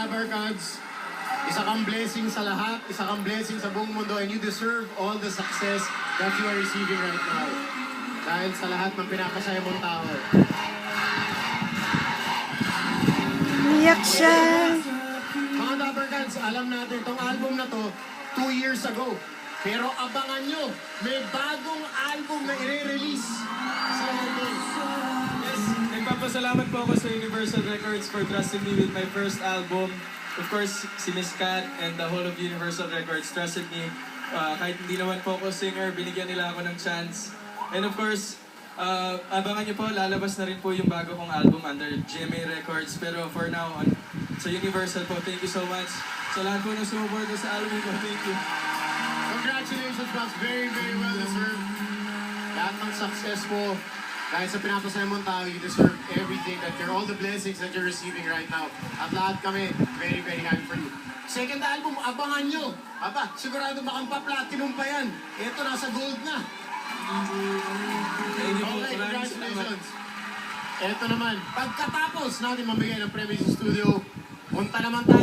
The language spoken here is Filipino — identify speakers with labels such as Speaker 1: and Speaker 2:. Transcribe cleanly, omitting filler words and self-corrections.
Speaker 1: Dabber Gods, isa kang blessing sa lahat, isa kang blessing sa buong mundo, and you deserve all the success that you are receiving right now. Dahil sa lahat ng pinapasaya mong tao.
Speaker 2: Iyak siya.
Speaker 1: Mga Dabber Gods, alam natin, itong album na to, 2 years ago. Pero abangan nyo, may bagong album na i-release sa London.
Speaker 3: Yes, nagpapasalamat po ako sa Universal Records for trusting me with my first album. Of course, si Miss Kat and the whole of Universal Records trusted me. Kahit hindi naman po ako singer, binigyan nila ako ng chance. And of course, abangan niyo po, lalabas na rin po yung bago kong album under GMA Records. Pero for now, sa Universal po, thank you so much. Sa lahat po na sumuporta sa album ko, thank you.
Speaker 1: Congratulations, Pops. Very, very well deserved. Lahat ng success po. Dahil sa pinapasaya mong tao, you deserve everything, that you're all the blessings that you're receiving right now. At lahat kami, very, very happy for you. Second album, abangan nyo. Aba, sigurado makang pa-platinum pa yan. Ito, nasa gold na.
Speaker 3: Thank you po.
Speaker 1: Okay,
Speaker 3: Maraming salamat.
Speaker 1: congratulations. Ito naman, pagkatapos natin mamigay ng premyo sa studio, punta naman tayo